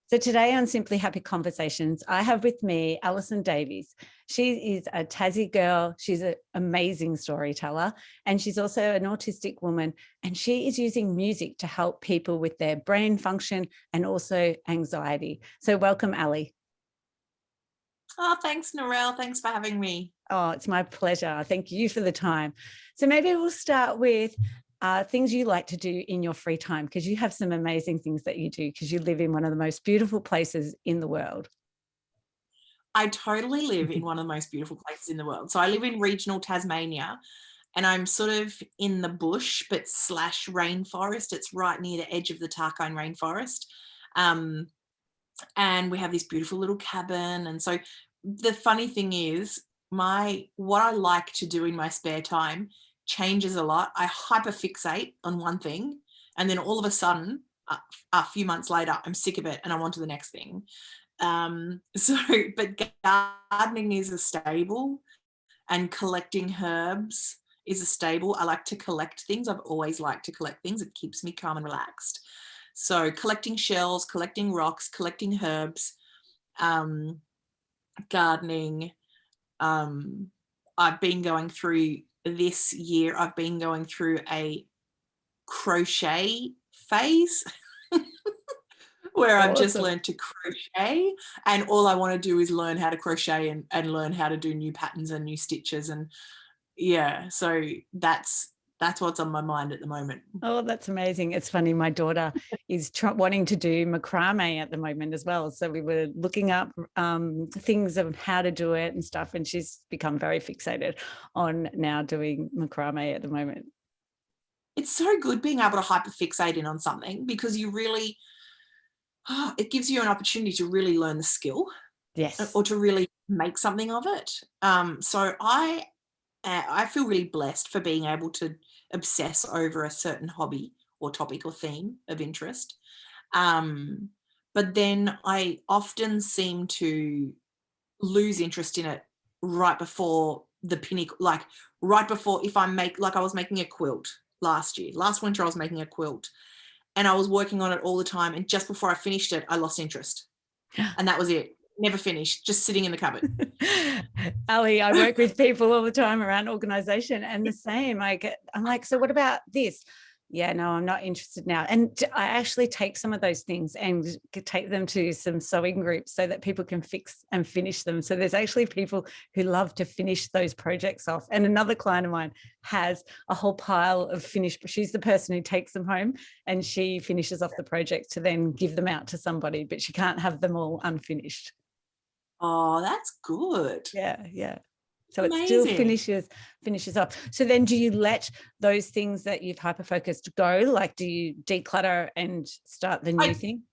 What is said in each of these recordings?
So today on Simply Happy Conversations, I have with me Allison Davies. She is a Tassie girl. She's an amazing storyteller, and she's also an autistic woman. And she is using music to help people with their brain function and also anxiety. So welcome, Ali. Oh, thanks, Narelle. Thanks for having me. Oh, it's my pleasure. Thank you for the time. So maybe we'll start with things you like to do in your free time, because you have some amazing things that you do because you live in one of the most beautiful places in the world. I totally live in one of the most beautiful places in the world. So I live in regional Tasmania, and I'm sort of in the bush, but / rainforest. It's right near the edge of the Tarkine rainforest. And we have this beautiful little cabin. And so the funny thing is, what I like to do in my spare time changes a lot. I hyperfixate on one thing, and then all of a sudden, a few months later, I'm sick of it and I want to the next thing. But gardening is a staple, and collecting herbs is a staple. I like to collect things. I've always liked to collect things. It keeps me calm and relaxed. So collecting shells, collecting rocks, collecting herbs, gardening. I've been going through this year, I've been going through a crochet phase where I've just learned to crochet, and all I want to do is learn how to crochet and learn how to do new patterns and new stitches. And yeah, so that's what's on my mind at the moment. Oh, that's amazing. It's funny. My daughter is wanting to do macrame at the moment as well. So we were looking up things of how to do it and stuff. And she's become very fixated on now doing macrame at the moment. It's so good being able to hyperfixate in on something, because you really, it gives you an opportunity to really learn the skill. Yes. Or to really make something of it. So I feel really blessed for being able to obsess over a certain hobby or topic or theme of interest. But then I often seem to lose interest in it right before the pinnacle, like right before, if I was making a quilt last winter, I was making a quilt and I was working on it all the time. And just before I finished it, I lost interest. And that was it. Never finished, just sitting in the cupboard. Ali, I work with people all the time around organization, and the same. I'm like, so what about this? Yeah, no, I'm not interested now. And I actually take some of those things and take them to some sewing groups so that people can fix and finish them. So there's actually people who love to finish those projects off. And another client of mine has a whole pile of finished. She's the person who takes them home and she finishes off the project to then give them out to somebody, but she can't have them all unfinished. Oh, that's good. Yeah. So it still finishes off. So then do you let those things that you've hyper-focused go? Like, do you declutter and start the new thing?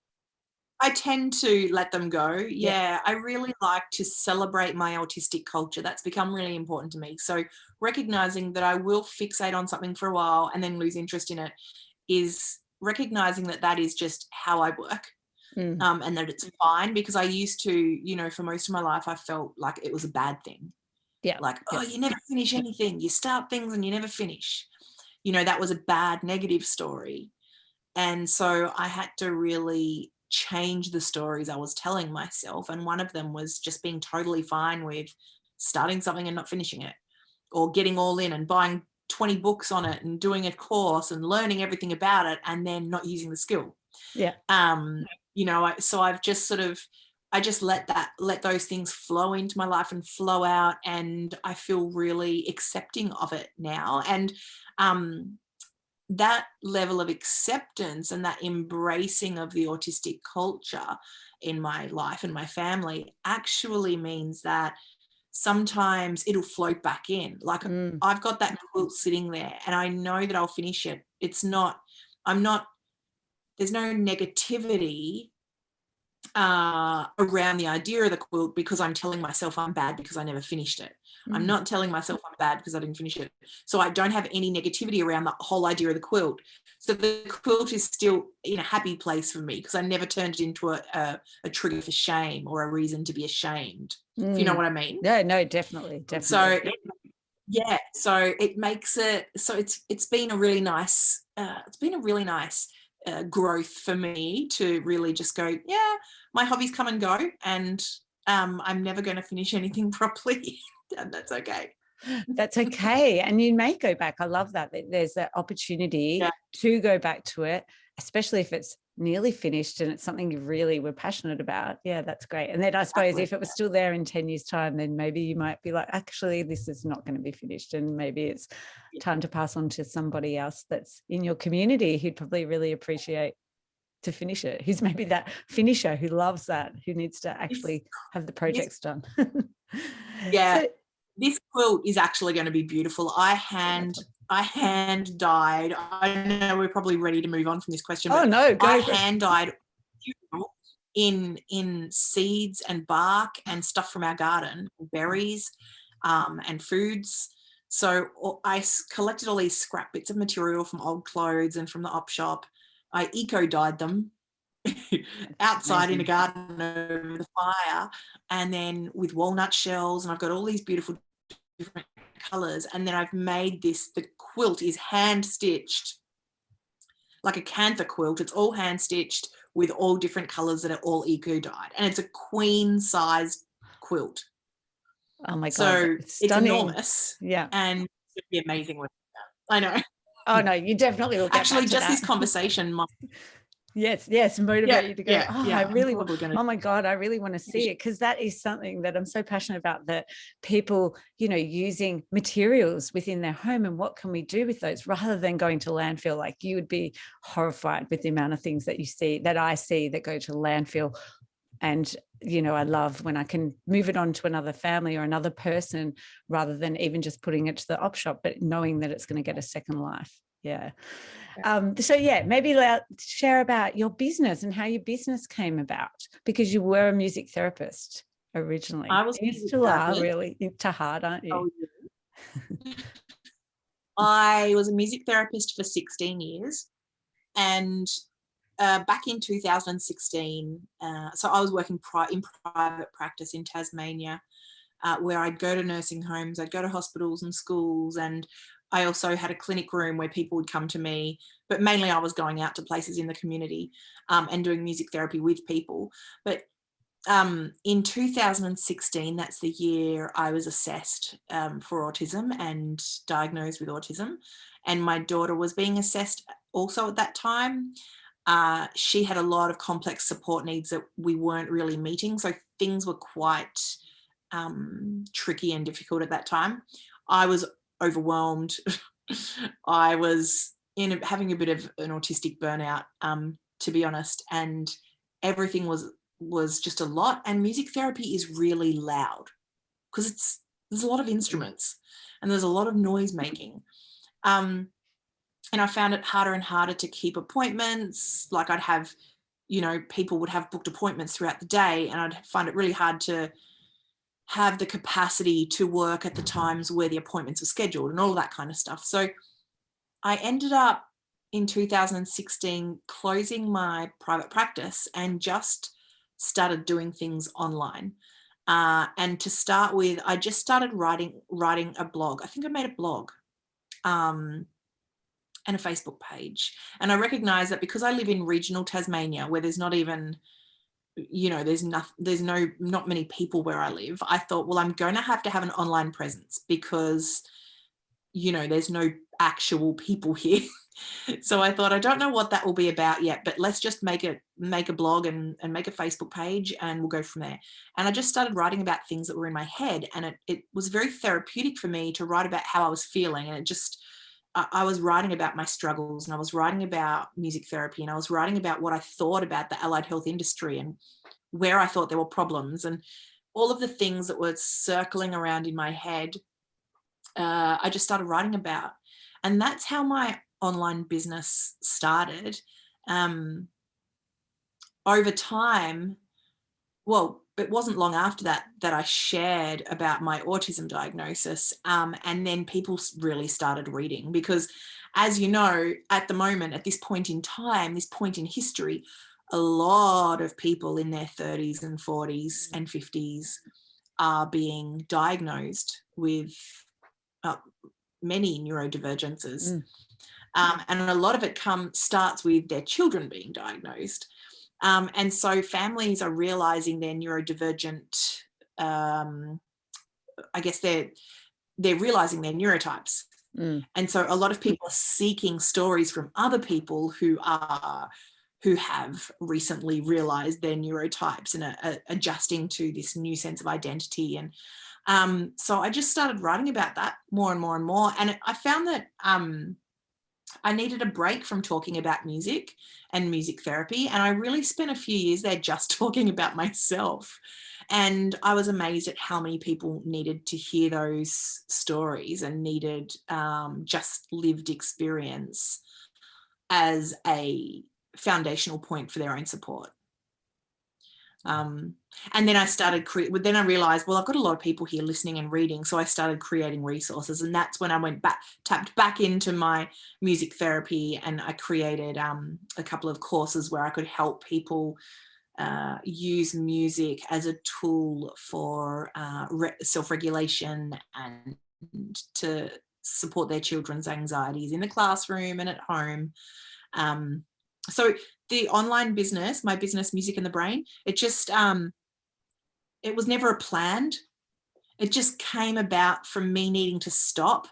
I tend to let them go. Yeah, I really like to celebrate my autistic culture. That's become really important to me. So recognizing that I will fixate on something for a while and then lose interest in it is recognizing that that is just how I work. And that it's fine, because I used to, for most of my life, I felt like it was a bad thing. Yeah. Like, you never finish anything. You start things and you never finish. That was a bad, negative story. And so I had to really change the stories I was telling myself. And one of them was just being totally fine with starting something and not finishing it, or getting all in and buying 20 books on it and doing a course and learning everything about it and then not using the skill. Yeah. So I've just I just let those things flow into my life and flow out, and I feel really accepting of it now. And that level of acceptance and that embracing of the autistic culture in my life and my family actually means that sometimes it'll float back in. Like I've got that quilt sitting there and I know that I'll finish it. There's no negativity around the idea of the quilt because I'm telling myself I'm bad because I never finished it. I'm not telling myself I'm bad because I didn't finish it. So I don't have any negativity around the whole idea of the quilt. So the quilt is still in a happy place for me because I never turned it into a trigger for shame or a reason to be ashamed. If you know what I mean? Yeah, no, definitely. So so it makes it, so it's been a really nice growth for me to really just go, yeah, my hobbies come and go, and I'm never going to finish anything properly. And that's okay. That's okay. And you may go back. I love that there's that opportunity to go back to it, especially if it's nearly finished and it's something you really were passionate about. Yeah, that's great. And then I suppose if it was still there in 10 years' time, then maybe you might be like, actually, this is not going to be finished. And maybe it's time to pass on to somebody else that's in your community who'd probably really appreciate to finish it, who's maybe that finisher who loves that, who needs to actually have the projects done. Yeah. So, this quilt is actually going to be beautiful. I hand dyed. I know we're probably ready to move on from this question. Oh, but no, go. I hand dyed in seeds and bark and stuff from our garden, berries and foods. So I collected all these scrap bits of material from old clothes and from the op shop. I eco-dyed them outside in a garden over the fire, and then with walnut shells, and I've got all these beautiful different colors, and then I've made this, the quilt is hand stitched like a cantha quilt. It's all hand stitched with all different colors that are all eco-dyed, and it's a queen sized quilt. Oh my God. So it's enormous. Yeah. And it'd be amazing. I know. Oh no, you definitely will get actually back to just that. this conversation might yes motivate you to go, I really want, gonna... oh my God, I really want to see it, because that is something that I'm so passionate about, that people, using materials within their home, and what can we do with those rather than going to landfill. Like, you would be horrified with the amount of things that I see that go to landfill. And I love when I can move it on to another family or another person, rather than even just putting it to the op shop, but knowing that it's going to get a second life. Yeah. So maybe share about your business and how your business came about, because you were a music therapist originally. I was. You still are really into heart, aren't you? Oh, yeah. I was a music therapist for 16 years, and back in 2016, so I was working in private practice in Tasmania, where I'd go to nursing homes, I'd go to hospitals and schools, and I also had a clinic room where people would come to me, but mainly I was going out to places in the community and doing music therapy with people. But in 2016, that's the year I was assessed for autism and diagnosed with autism. And my daughter was being assessed also at that time. She had a lot of complex support needs that we weren't really meeting. So things were quite tricky and difficult at that time. I was overwhelmed. I was having a bit of an autistic burnout, to be honest, and everything was just a lot. And music therapy is really loud because there's a lot of instruments and there's a lot of noise making. And I found it harder and harder to keep appointments. Like, I'd have, people would have booked appointments throughout the day, and I'd find it really hard to have the capacity to work at the times where the appointments were scheduled and all that kind of stuff. So I ended up in 2016 closing my private practice and just started doing things online. And to start with, I just started writing a blog. I think I made a blog and a Facebook page. And I recognized that because I live in regional Tasmania, where there's not even, there's not many people where I live, I thought, well, I'm going to have an online presence because, there's no actual people here. So I thought, I don't know what that will be about yet, but let's just make a blog and make a Facebook page, and we'll go from there. And I just started writing about things that were in my head, and it was very therapeutic for me to write about how I was feeling. And I was writing about my struggles, and I was writing about music therapy, and I was writing about what I thought about the allied health industry and where I thought there were problems, and all of the things that were circling around in my head. I just started writing about, and that's how my online business started. Over time, well, it wasn't long after that I shared about my autism diagnosis, and then people really started reading, because, as you know, at the moment, at this point in time, this point in history, a lot of people in their 30s and 40s and 50s are being diagnosed with many neurodivergences. And a lot of it starts with their children being diagnosed. And so families are realizing they're neurodivergent. I guess they're realizing their neurotypes. And so a lot of people are seeking stories from other people who have recently realized their neurotypes and are adjusting to this new sense of identity. And so I just started writing about that more and more and more. And I found that I needed a break from talking about music and music therapy. And I really spent a few years there just talking about myself. And I was amazed at how many people needed to hear those stories and needed just lived experience as a foundational point for their own support. And then I realized, well, I've got a lot of people here listening and reading. So I started creating resources, and that's when I tapped back into my music therapy, and I created a couple of courses where I could help people use music as a tool for self-regulation and to support their children's anxieties in the classroom and at home. So the online business, my business, Music in the Brain, it just, it was never planned. It just came about from me needing to stop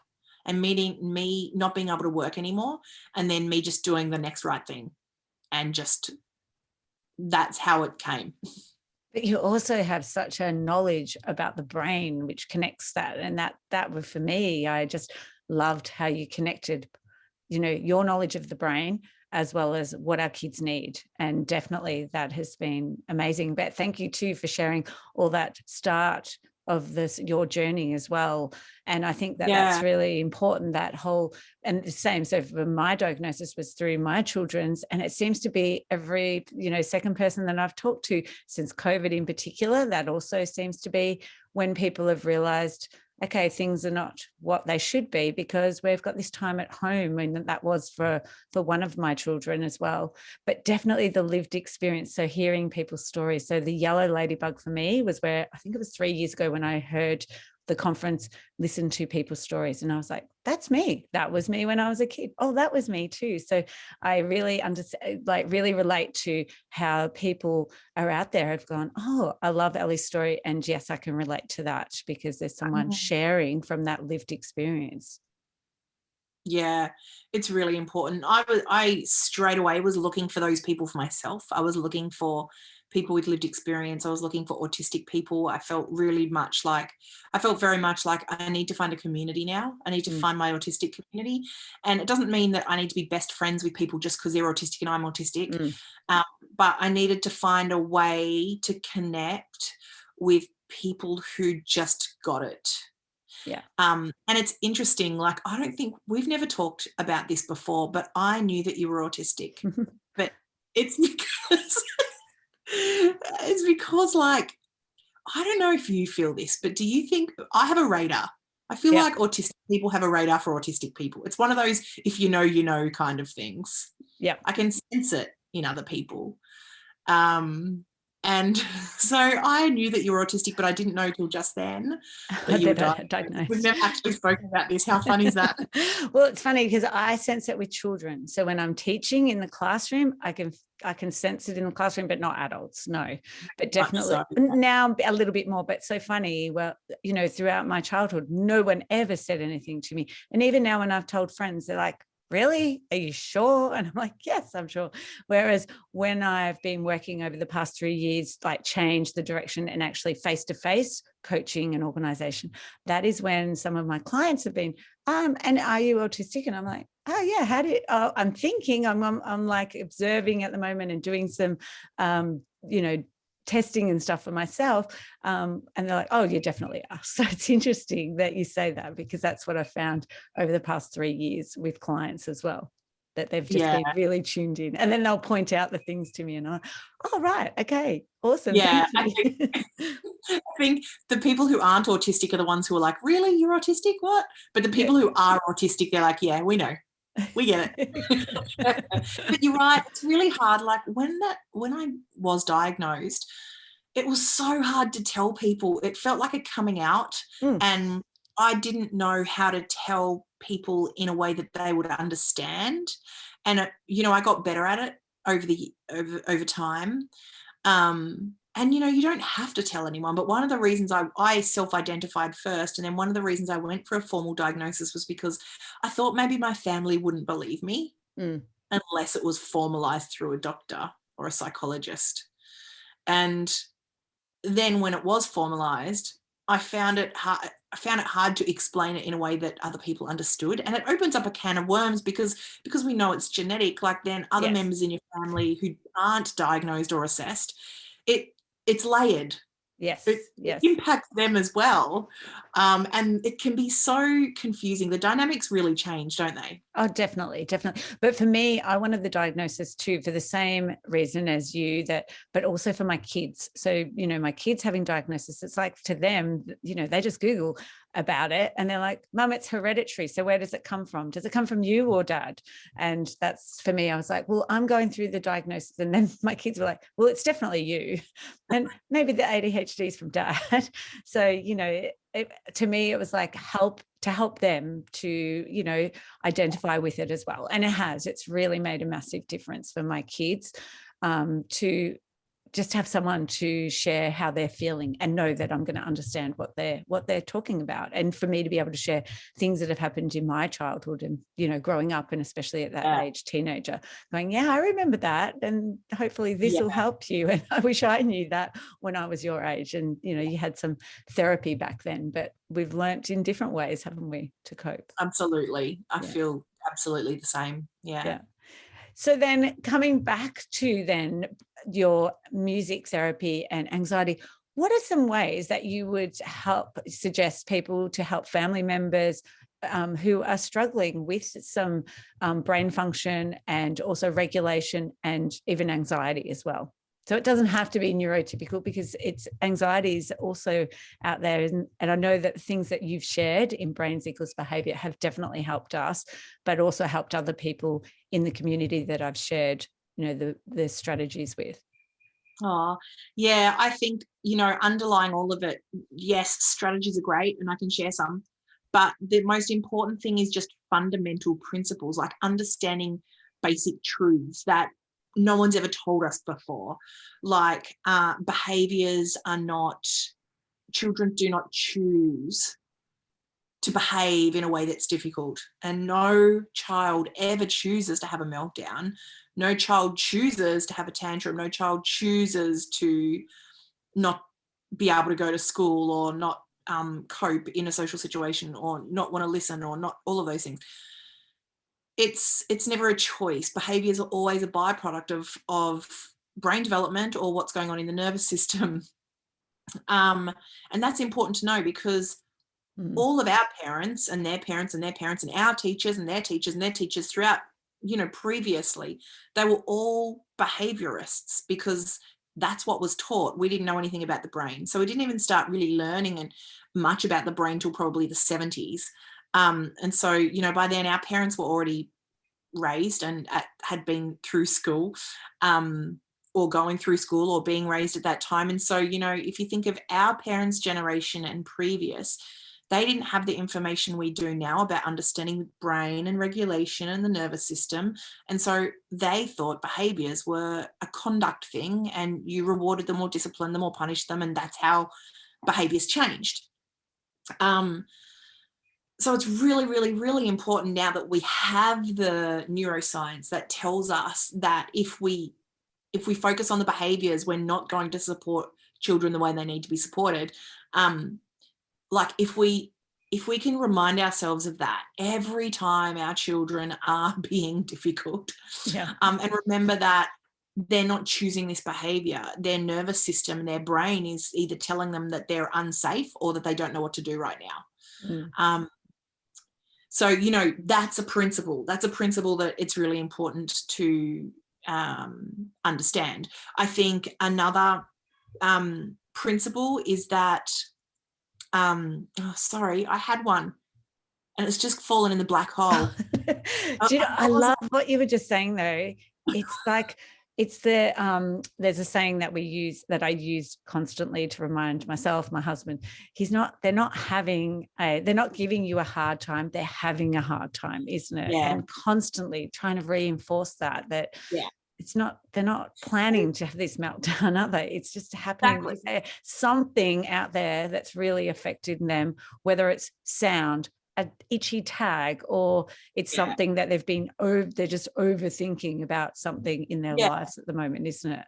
and me not being able to work anymore, and then me just doing the next right thing. And just, that's how it came. But you also have such a knowledge about the brain, which connects that. And that was, for me, I just loved how you connected, your knowledge of the brain as well as what our kids need. And definitely that has been amazing. But thank you too for sharing all that start of your journey as well. And I think that's really important, that whole, and the same. So for my diagnosis was through my children's, and it seems to be every, second person that I've talked to since COVID in particular, that also seems to be when people have realized, okay, things are not what they should be because we've got this time at home. And that was for one of my children as well, but definitely the lived experience. So hearing people's stories. So the yellow ladybug for me was where, I think it was 3 years ago when I heard the conference, listen to people's stories. And I was like, that's me. That was me when I was a kid. Oh, that was me too. So I really understand, really relate to how people are out there have gone, oh, I love Ellie's story. And yes, I can relate to that because there's someone sharing from that lived experience. Yeah, it's really important. I straight away was looking for those people for myself. I was looking for people with lived experience. I was looking for autistic people. I felt very much like I need to find a community now. I need to find my autistic community. And it doesn't mean that I need to be best friends with people just because they're autistic and I'm autistic. But I needed to find a way to connect with people who just got it. Yeah. And it's interesting, like, I don't think we've never talked about this before, but I knew that you were autistic. But it's because like, I don't know if you feel this, but do you think I have a radar? I feel like autistic people have a radar for autistic people. It's one of those if you know kind of things. Yeah. I can sense it in other people. And so I knew that you were autistic, but I didn't know till just then that you were diagnosed. We've never actually spoken about this. How funny is that? Well, it's funny because I sense it with children. So when I'm teaching in the classroom, I can sense it in the classroom, but not adults. No, but definitely now a little bit more. But so funny. Well, throughout my childhood, no one ever said anything to me. And even now when I've told friends, they're like, really? Are you sure? And I'm like, yes, I'm sure. Whereas when I've been working over the past 3 years, like change the direction and actually face-to-face coaching and organization, that is when some of my clients have been, and are you autistic? And I'm like, oh yeah, I'm thinking, I'm like observing at the moment and doing some, testing and stuff for myself. And they're like, oh, you definitely are. So it's interesting that you say that because that's what I found over the past 3 years with clients as well, that they've just been really tuned in. And then they'll point out the things to me and I'm like, oh, right. Okay. Awesome. Yeah. Thank you. I think the people who aren't autistic are the ones who are like, really, you're autistic? What? But the people who are autistic, they're like, yeah, we know. We get it. But you're right, it's really hard. Like when I was diagnosed, it was so hard to tell people. It felt like a coming out, and I didn't know how to tell people in a way that they would understand. And I got better at it over time. And you don't have to tell anyone, but one of the reasons I self-identified first, and then one of the reasons I went for a formal diagnosis was because I thought maybe my family wouldn't believe me unless it was formalized through a doctor or a psychologist. And then when it was formalized, I found it hard to explain it in a way that other people understood, and it opens up a can of worms because we know it's genetic. Like, then other members in your family who aren't diagnosed or assessed, it's layered. It impacts them as well, and it can be so confusing. The dynamics really change, don't they? Oh, definitely. But for me, I wanted the diagnosis too, for the same reason as you, but also for my kids. So, my kids having diagnosis, it's like, to them, they just Google about it and they're like, Mum, it's hereditary. So where does it come from? Does it come from you or Dad? And that's, for me, I was like, well, I'm going through the diagnosis. And then my kids were like, well, it's definitely you. And maybe the ADHD is from Dad. So, to me, it was like to help them to, identify with it as well. And it's really made a massive difference for my kids, to just have someone to share how they're feeling and know that I'm going to understand what they're talking about. And for me to be able to share things that have happened in my childhood and, growing up, and especially at that age, teenager, going, yeah, I remember that. And hopefully this will help you. And I wish I knew that when I was your age. And, you had some therapy back then, but we've learnt in different ways, haven't we, to cope? Absolutely. I feel absolutely the same. Yeah. So then coming back to then your music therapy and anxiety, what are some ways that you would suggest people to help family members who are struggling with some brain function and also regulation and even anxiety as well? So it doesn't have to be neurotypical, because anxiety is also out there. And I know that things that you've shared in Brains Equals Behaviour have definitely helped us, but also helped other people in the community that I've shared, the strategies with. Oh, yeah, I think, underlying all of it, yes, strategies are great, and I can share some, but the most important thing is just fundamental principles, like understanding basic truths that no one's ever told us before. Like, behaviors are not, children do not choose to behave in a way that's difficult, and no child ever chooses to have a meltdown. No child chooses to have a tantrum. No child chooses to not be able to go to school, or not cope in a social situation, or not want to listen, or not, all of those things. It's never a choice. Behaviors are always a byproduct of brain development, or what's going on in the nervous system. And that's important to know, because all of our parents and their parents and their parents and our teachers and their teachers and their teachers throughout, previously, they were all behaviorists, because that's what was taught. We didn't know anything about the brain. So we didn't even start really learning much about the brain till probably the 70s. And so, by then our parents were already raised and had been through school, or going through school, or being raised at that time. And so, if you think of our parents' generation and previous, they didn't have the information we do now about understanding the brain and regulation and the nervous system. And so they thought behaviors were a conduct thing, and you rewarded them or disciplined them or punished them, and that's how behaviors changed. So it's really, really, really important now that we have the neuroscience that tells us that if we focus on the behaviors, we're not going to support children the way they need to be supported. Like, if we can remind ourselves of that every time our children are being difficult, and remember that they're not choosing this behavior, their nervous system and their brain is either telling them that they're unsafe or that they don't know what to do right now. So, that's a principle. That's a principle that it's really important to understand. I think another principle is that, sorry, I had one and it's just fallen in the black hole. I love what you were just saying though. It's like It's there's a saying that I use constantly to remind myself, my husband, they're not giving you a hard time, they're having a hard time, isn't it? Yeah. And constantly trying to reinforce that Yeah. they're not planning to have this meltdown, are they? It's just happening. Exactly. Is there something out there that's really affecting them, whether it's sound, an itchy tag, or it's something that they're just overthinking about something in their lives at the moment, isn't it?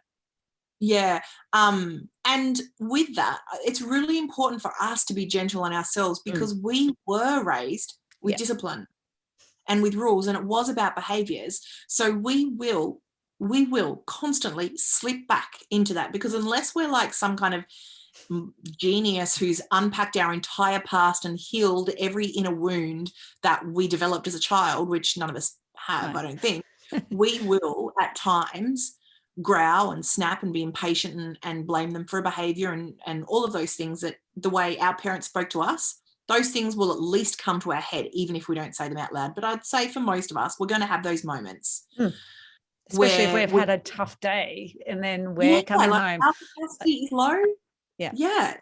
Yeah. And with that, it's really important for us to be gentle on ourselves, because we were raised with discipline and with rules, and it was about behaviors. So we will constantly slip back into that, because unless we're like some kind of genius who's unpacked our entire past and healed every inner wound that we developed as a child, which none of us have, I don't think, we will at times growl and snap and be impatient and blame them for a behavior and all of those things, that the way our parents spoke to us, those things will at least come to our head, even if we don't say them out loud. But I'd say for most of us, we're going to have those moments. Especially if we've had a tough day and then we're coming home. Our capacity is low. Yeah.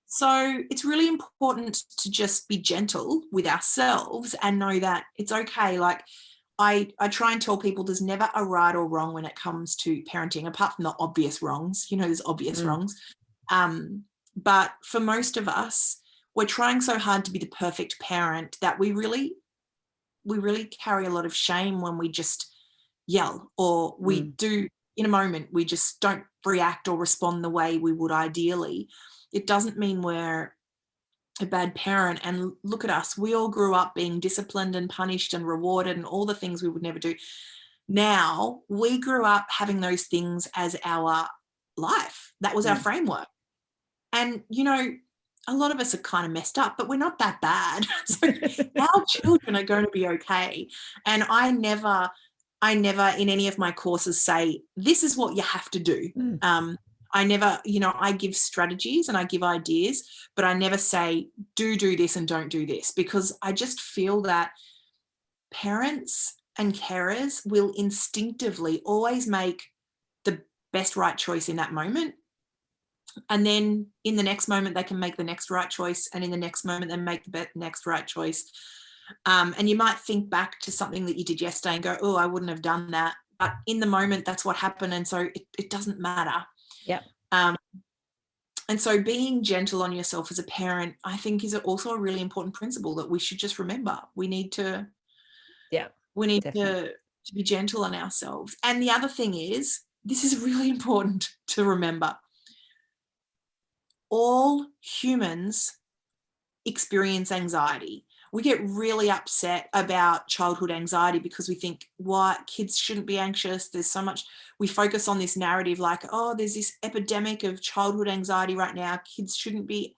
So it's really important to just be gentle with ourselves and know that it's okay. Like I try and tell people there's never a right or wrong when it comes to parenting, apart from the obvious wrongs. There's obvious wrongs. But for most of us, we're trying so hard to be the perfect parent that we really carry a lot of shame when we just yell, or we do in a moment, we just don't react or respond the way we would ideally. It doesn't mean we're a bad parent. And look at us, we all grew up being disciplined and punished and rewarded and all the things we would never do. Now we grew up having those things as our life. That was our framework. And a lot of us are kind of messed up, but we're not that bad. So our children are going to be okay. And I never in any of my courses say, this is what you have to do. I never, I give strategies and I give ideas, but I never say, do this and don't do this, because I just feel that parents and carers will instinctively always make the best right choice in that moment. And then in the next moment, they can make the next right choice. And in the next moment, they make the next right choice. And you might think back to something that you did yesterday and go, oh, I wouldn't have done that. But in the moment, that's what happened. And so it doesn't matter. And so being gentle on yourself as a parent, I think, is also a really important principle that we should just remember. We need to be gentle on ourselves. And the other thing is, this is really important to remember. All humans experience anxiety. We get really upset about childhood anxiety because we think, what, kids shouldn't be anxious. There's so much, we focus on this narrative like, oh, there's this epidemic of childhood anxiety right now. Kids shouldn't be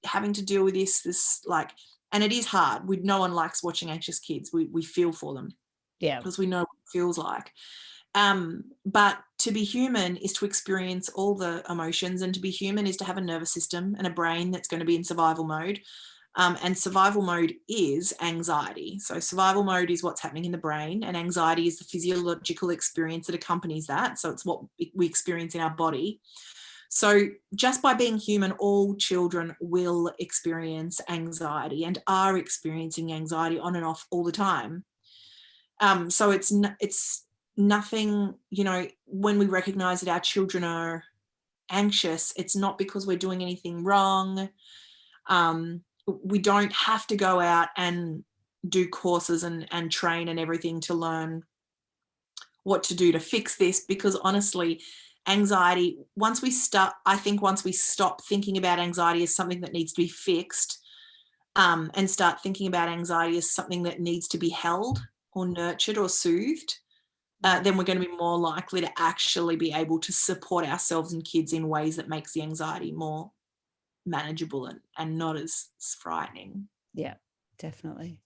having to deal with this like, and it is hard. No one likes watching anxious kids. We feel for them. Because we know what it feels like. But to be human is to experience all the emotions, and to be human is to have a nervous system and a brain that's going to be in survival mode. And survival mode is anxiety. So survival mode is what's happening in the brain, and anxiety is the physiological experience that accompanies that. So it's what we experience in our body. So just by being human, all children will experience anxiety and are experiencing anxiety on and off all the time. So it's nothing, when we recognize that our children are anxious, it's not because we're doing anything wrong. We don't have to go out and do courses and train and everything to learn what to do to fix this, because honestly, anxiety, once we stop thinking about anxiety as something that needs to be fixed, and start thinking about anxiety as something that needs to be held or nurtured or soothed, then we're going to be more likely to actually be able to support ourselves and kids in ways that makes the anxiety more manageable and not as frightening. Yeah, definitely.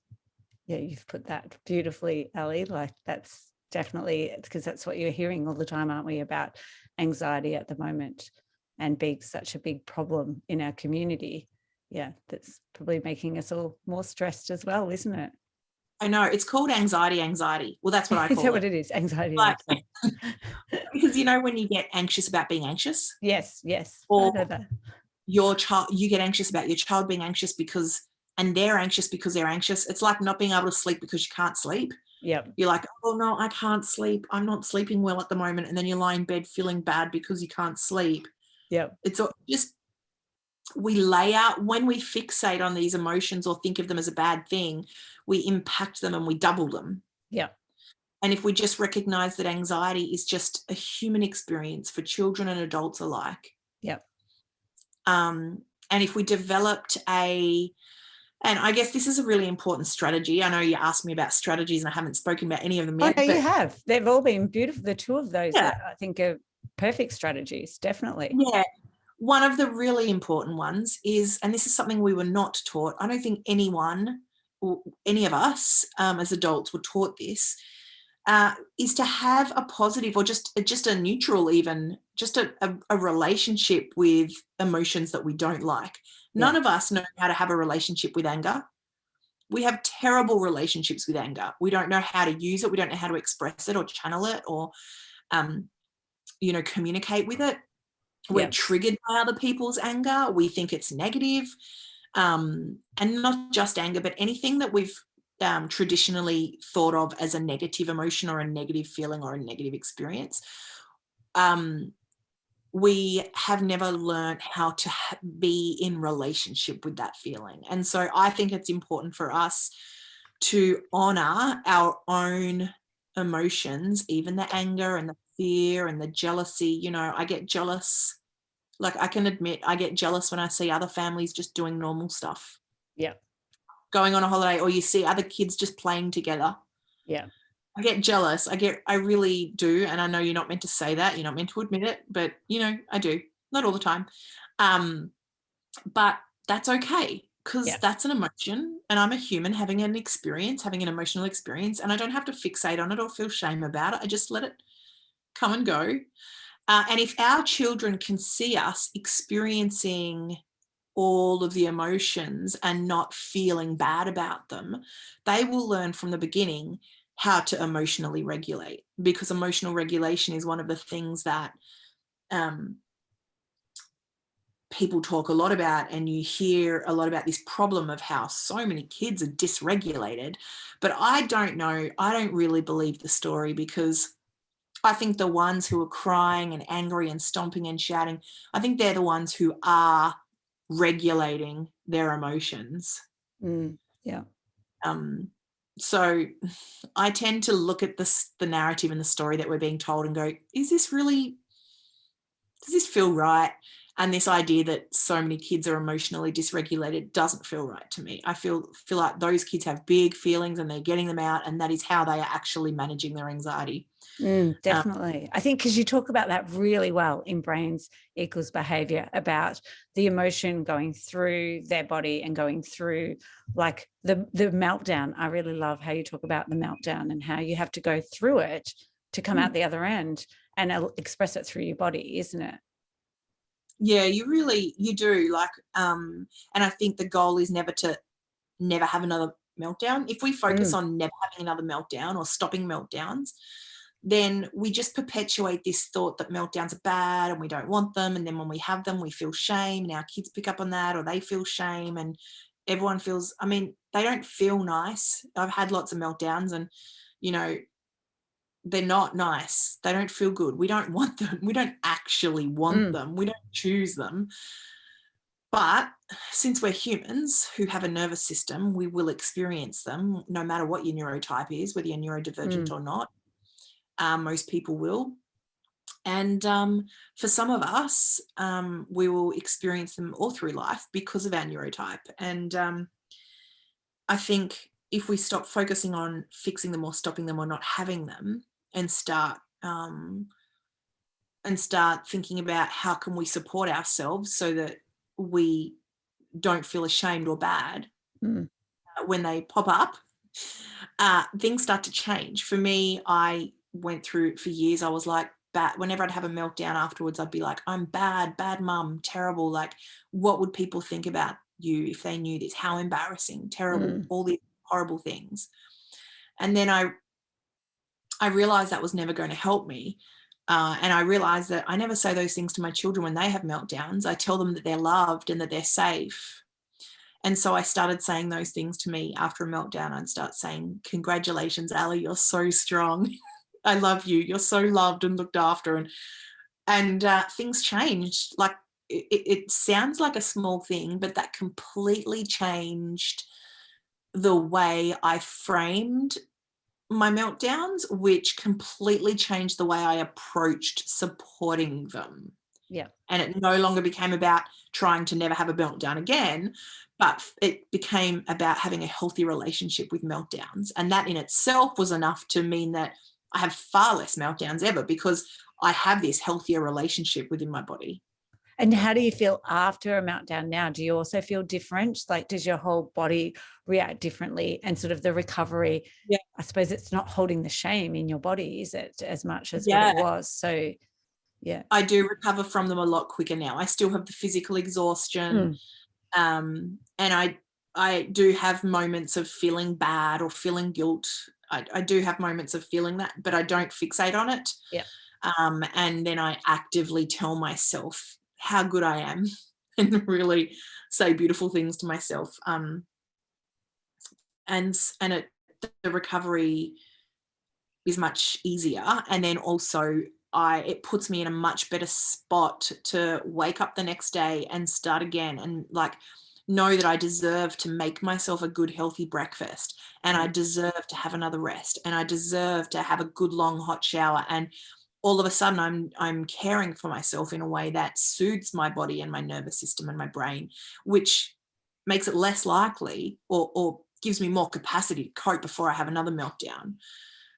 Yeah, you've put that beautifully, Ali. Like, that's definitely, because that's what you're hearing all the time, aren't we, about anxiety at the moment and being such a big problem in our community. Yeah, that's probably making us all more stressed as well, isn't it? I know, it's called anxiety. Well, that's what I Is that call what it. it is? Anxiety. Like, Okay. because when you get anxious about being anxious, Yes. I or know that. you get anxious about your child being anxious and they're anxious because they're anxious. It's like not being able to sleep because you can't sleep. Yep. You're like, oh no, I can't sleep. I'm not sleeping well at the moment. And then you lie in bed feeling bad because you can't sleep. Yep. It's just, we lay out, when we fixate on these emotions or think of them as a bad thing, we impact them and we double them. Yep. And if we just recognize that anxiety is just a human experience for children and adults alike. Yep. And if we developed and I guess this is a really important strategy. I know you asked me about strategies and I haven't spoken about any of them yet. Oh, no, you have. They've all been beautiful. The two of those Yeah. I think are perfect strategies, definitely. Yeah. One of the really important ones is, and this is something we were not taught, I don't think anyone or any of us as adults were taught this, is to have a positive or just a neutral, even just a relationship with emotions that we don't like. None of us know how to have a relationship with anger. We have terrible relationships with anger. We don't know how to use it. We don't know how to express it or channel it or, communicate with it. We're triggered by other people's anger. We think it's negative. And not just anger, but anything that we've traditionally thought of as a negative emotion or a negative feeling or a negative experience. We have never learned how to be in relationship with that feeling. And so I think it's important for us to honor our own emotions, even the anger and the fear and the jealousy. I get jealous. Like, I can admit I get jealous when I see other families just doing normal stuff. Yeah. Going on a holiday, or you see other kids just playing together. Yeah. I get jealous. I really do. And I know you're not meant to say that. You're not meant to admit it, but I do. Not all the time. But that's okay, because that's an emotion and I'm a human having an emotional experience, and I don't have to fixate on it or feel shame about it. I just let it come and go. And if our children can see us experiencing all of the emotions and not feeling bad about them, they will learn from the beginning how to emotionally regulate, because emotional regulation is one of the things that people talk a lot about, and you hear a lot about this problem of how so many kids are dysregulated. But I don't really believe the story, because I think the ones who are crying and angry and stomping and shouting, I think they're the ones who are regulating their emotions. Yeah. So I tend to look at the narrative and the story that we're being told and go, does this feel right? And this idea that so many kids are emotionally dysregulated doesn't feel right to me. I feel like those kids have big feelings and they're getting them out, and that is how they are actually managing their anxiety. Definitely. I think because you talk about that really well in Brains Equals Behaviour, about the emotion going through their body and going through like the meltdown. I really love how you talk about the meltdown and how you have to go through it to come out the other end and express it through your body, isn't it? Yeah, you do. Like, and I think the goal is never have another meltdown. If we focus on never having another meltdown or stopping meltdowns, then we just perpetuate this thought that meltdowns are bad and we don't want them. And then when we have them, we feel shame, and our kids pick up on that, or they feel shame, and everyone feels, they don't feel nice. I've had lots of meltdowns, and, they're not nice. They don't feel good. We don't want them. We don't actually want them. We don't choose them. But since we're humans who have a nervous system, we will experience them no matter what your neurotype is, whether you're neurodivergent or not. Most people will. And for some of us, we will experience them all through life because of our neurotype. And I think if we stop focusing on fixing them or stopping them or not having them, and start thinking about how can we support ourselves so that we don't feel ashamed or bad when they pop up, things start to change. For me, I went through, for years, I was like, whenever I'd have a meltdown afterwards, I'd be like, I'm bad mum, terrible. Like, what would people think about you if they knew this? How embarrassing, terrible, all these horrible things. And then I realized that was never going to help me. And I realized that I never say those things to my children when they have meltdowns. I tell them that they're loved and that they're safe. And so I started saying those things to me after a meltdown. I'd start saying, congratulations, Ali, you're so strong. I love you. You're so loved and looked after. And things changed. Like it sounds like a small thing, but that completely changed the way I framed my meltdowns, which completely changed the way I approached supporting them. Yeah. And it no longer became about trying to never have a meltdown again, but it became about having a healthy relationship with meltdowns. And that in itself was enough to mean that I have far less meltdowns ever, because I have this healthier relationship within my body. And how do you feel after a meltdown now? Do you also feel different? Like, does your whole body react differently? And sort of the recovery, Yeah. I suppose it's not holding the shame in your body, is it, as much as Yeah. what it was? So, yeah. I do recover from them a lot quicker now. I still have the physical exhaustion. And I do have moments of feeling bad or feeling guilt. I do have moments of feeling that, but I don't fixate on it. Yeah. And then I actively tell myself how good I am and really say beautiful things to myself. The recovery is much easier. And then also it puts me in a much better spot to wake up the next day and start again, and like know that I deserve to make myself a good, healthy breakfast, and I deserve to have another rest, and I deserve to have a good, long, hot shower. And all of a sudden I'm caring for myself in a way that soothes my body and my nervous system and my brain, which makes it less likely or gives me more capacity to cope before I have another meltdown.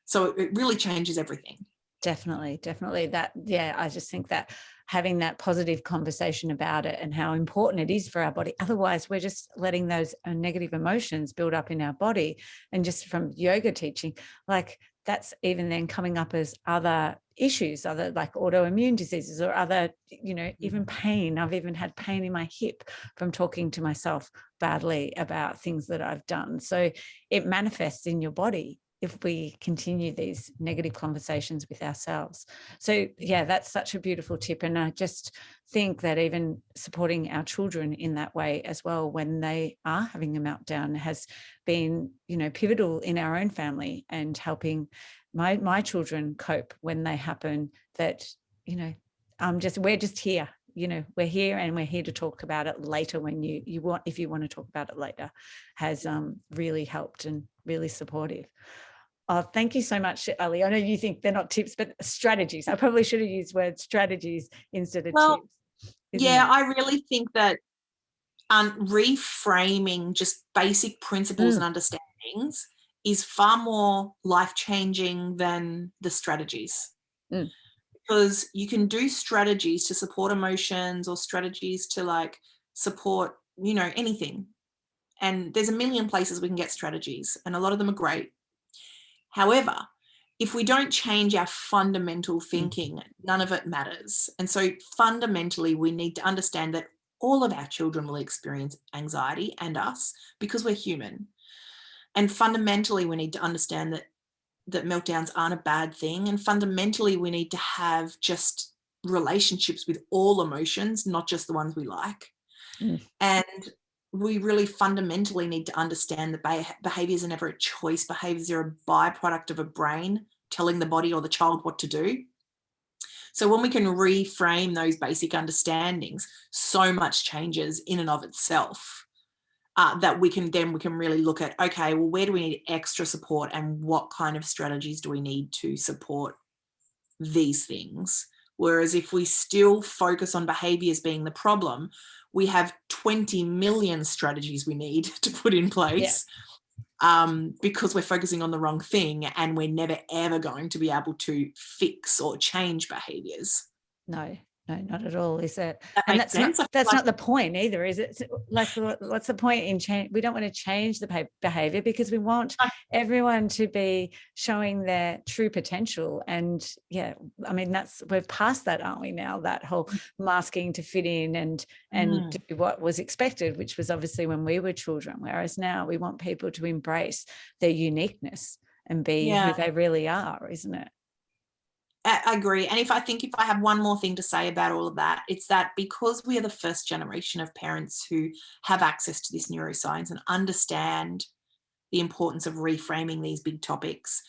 So it really changes everything. Definitely. That, yeah, I just think that having that positive conversation about it and how important it is for our body. Otherwise, we're just letting those negative emotions build up in our body. And just from yoga teaching, like that's even then coming up as other issues, other like autoimmune diseases or other, even pain. I've even had pain in my hip from talking to myself badly about things that I've done. So it manifests in your body if we continue these negative conversations with ourselves. So yeah, that's such a beautiful tip. And I just think that even supporting our children in that way as well, when they are having a meltdown, has been, pivotal in our own family, and helping my children cope when they happen. That, we're just here. We're here, and we're here to talk about it later when you want, if you want to talk about it later, has really helped and really supportive. Oh, thank you so much, Ali. I know you think they're not tips, but strategies. I probably should have used word strategies instead of tips. Yeah, I really think that reframing just basic principles and understandings is far more life-changing than the strategies. Because you can do strategies to support emotions or strategies to like support, anything. And there's a million places we can get strategies, and a lot of them are great. However, if we don't change our fundamental thinking, none of it matters. And so fundamentally, we need to understand that all of our children will experience anxiety, and us, because we're human. And fundamentally, we need to understand that meltdowns aren't a bad thing. And fundamentally, we need to have just relationships with all emotions, not just the ones we like. And we really fundamentally need to understand that behaviors are never a choice. Behaviors are a byproduct of a brain telling the body or the child what to do. So when we can reframe those basic understandings, so much changes in and of itself, that we can really look at, okay, well, where do we need extra support, and what kind of strategies do we need to support these things? Whereas if we still focus on behaviors being the problem, we have 20 million strategies we need to put in place, because we're focusing on the wrong thing, and we're never, ever going to be able to fix or change behaviors. No, not at all, is it? That And makes that's sense. not the point either, is it? Like, what's the point in change? We don't want to change the behavior, because we want everyone to be showing their true potential. And yeah, I mean, we're past that, aren't we now? That whole masking to fit in and do what was expected, which was obviously when we were children. Whereas now we want people to embrace their uniqueness and be who they really are, isn't it? I agree. And if I have one more thing to say about all of that, it's that because we are the first generation of parents who have access to this neuroscience and understand the importance of reframing these big topics,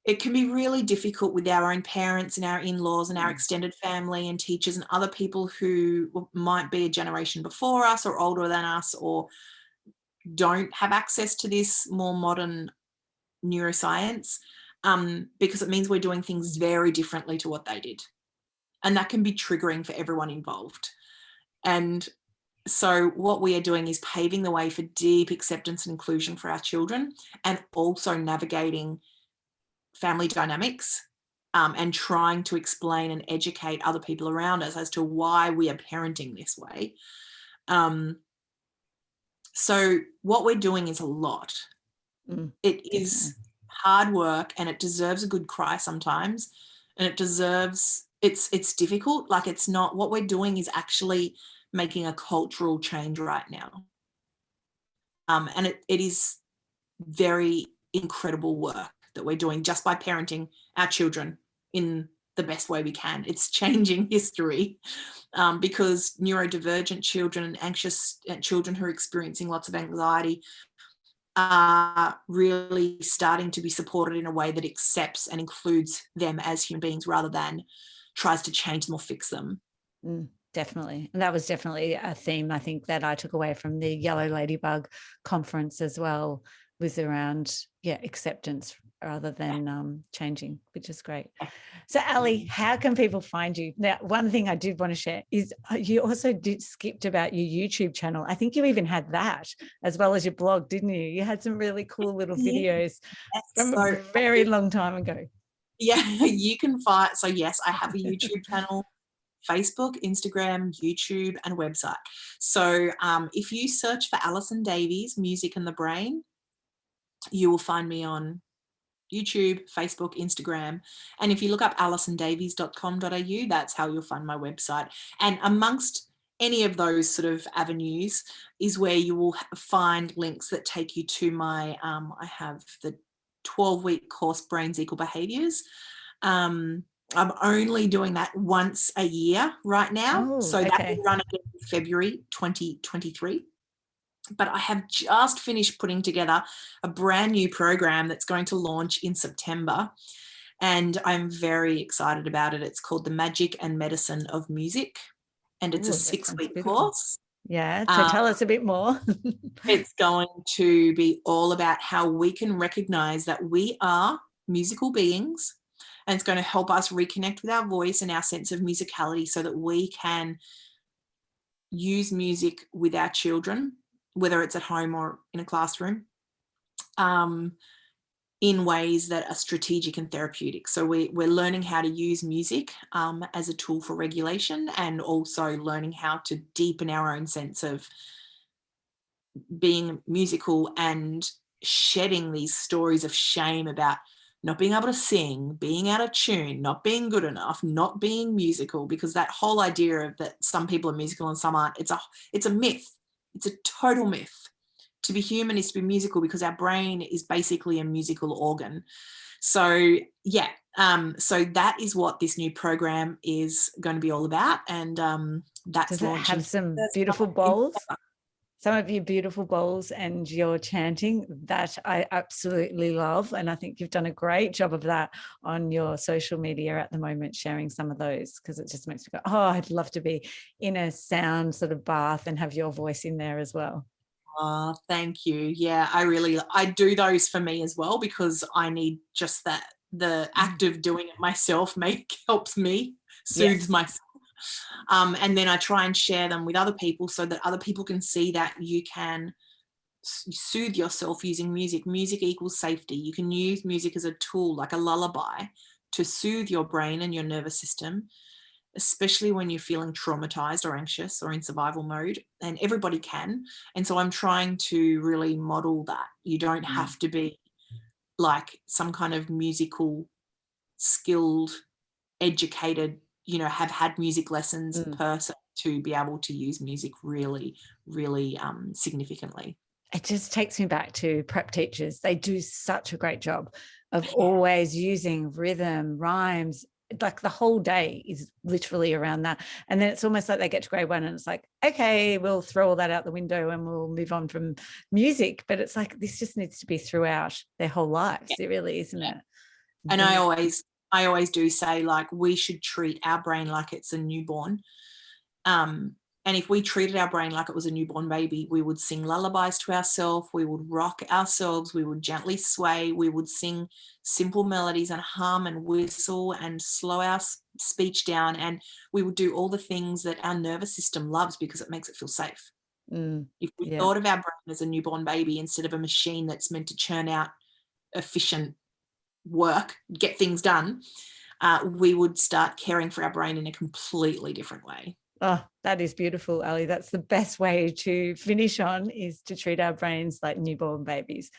it can be really difficult with our own parents and our in-laws and our extended family and teachers and other people who might be a generation before us or older than us or don't have access to this more modern neuroscience, because it means we're doing things very differently to what they did. And that can be triggering for everyone involved. And so what we are doing is paving the way for deep acceptance and inclusion for our children, and also navigating family dynamics, and trying to explain and educate other people around us as to why we are parenting this way. So what we're doing is a lot. It is hard work, and it deserves a good cry sometimes, and it deserves, it's difficult. Like, it's not, what we're doing is actually making a cultural change right now. And it is very incredible work that we're doing just by parenting our children in the best way we can. It's changing history, because neurodivergent children and anxious children who are experiencing lots of anxiety are really starting to be supported in a way that accepts and includes them as human beings rather than tries to change them or fix them. Definitely. And that was definitely a theme, I think, that I took away from the Yellow Ladybug conference as well, was around, acceptance rather than changing, which is great. So Ali, how can people find you? Now, one thing I did want to share is you also skipped about your YouTube channel. I think you even had that as well as your blog, didn't you? You had some really cool little videos from a very long time ago. Yeah, you can find, so yes, I have a YouTube channel, Facebook, Instagram, YouTube, and a website. So if you search for Allison Davies, Music and the Brain, you will find me on YouTube, Facebook, Instagram. And if you look up alisondavies.com.au, that's how you'll find my website. And amongst any of those sort of avenues is where you will find links that take you to my, I have the 12-week course, Brains Equal Behaviours. I'm only doing that once a year right now. So that will run again in February 2023. But I have just finished putting together a brand new program that's going to launch in September. And I'm very excited about it. It's called The Magic and Medicine of Music. And it's a 6-week course. Yeah. So tell us a bit more. It's going to be all about how we can recognize that we are musical beings. And it's going to help us reconnect with our voice and our sense of musicality so that we can use music with our children, whether it's at home or in a classroom, in ways that are strategic and therapeutic. So we're learning how to use music as a tool for regulation, and also learning how to deepen our own sense of being musical and shedding these stories of shame about not being able to sing, being out of tune, not being good enough, not being musical, because that whole idea of that some people are musical and some aren't, it's a myth. It's a total myth. To be human is to be musical, because our brain is basically a musical organ. So yeah, so that is what this new program is going to be all about. And that's Does it have some beautiful bowls? Some of your beautiful bowls and your chanting that I absolutely love. And I think you've done a great job of that on your social media at the moment, sharing some of those, because it just makes me go, oh, I'd love to be in a sound sort of bath and have your voice in there as well. Oh, thank you. Yeah, I do those for me as well, because I need just that, the act of doing it myself helps me, soothes myself. And then I try and share them with other people so that other people can see that you can soothe yourself using music. Music equals safety. You can use music as a tool, like a lullaby, to soothe your brain and your nervous system, especially when you're feeling traumatized or anxious or in survival mode, and everybody can. And so I'm trying to really model that. You don't have to be like some kind of musical, skilled, educated, have had music lessons person to be able to use music really, really significantly. It just takes me back to prep teachers. They do such a great job of always using rhythm, rhymes. Like the whole day is literally around that. And then it's almost like they get to grade 1 and it's like, okay, we'll throw all that out the window and we'll move on from music. But it's like, this just needs to be throughout their whole lives. Yeah. It really, isn't Yeah. it? And I always do say, like, we should treat our brain like it's a newborn. And if we treated our brain like it was a newborn baby, we would sing lullabies to ourselves, we would rock ourselves, we would gently sway, we would sing simple melodies and hum and whistle and slow our speech down. And we would do all the things that our nervous system loves because it makes it feel safe. If we Yeah. thought of our brain as a newborn baby instead of a machine that's meant to churn out efficient work, get things done, we would start caring for our brain in a completely different way. Oh, that is beautiful, Ali. That's the best way to finish on, is to treat our brains like newborn babies.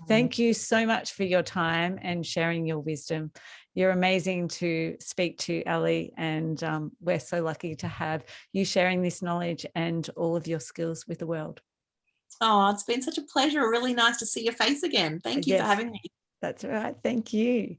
Thank you so much for your time and sharing your wisdom. You're amazing to speak to, Ali, and we're so lucky to have you sharing this knowledge and all of your skills with the world. Oh, it's been such a pleasure. Really nice to see your face again. Thank you for Yes, having me. that's right. Thank you.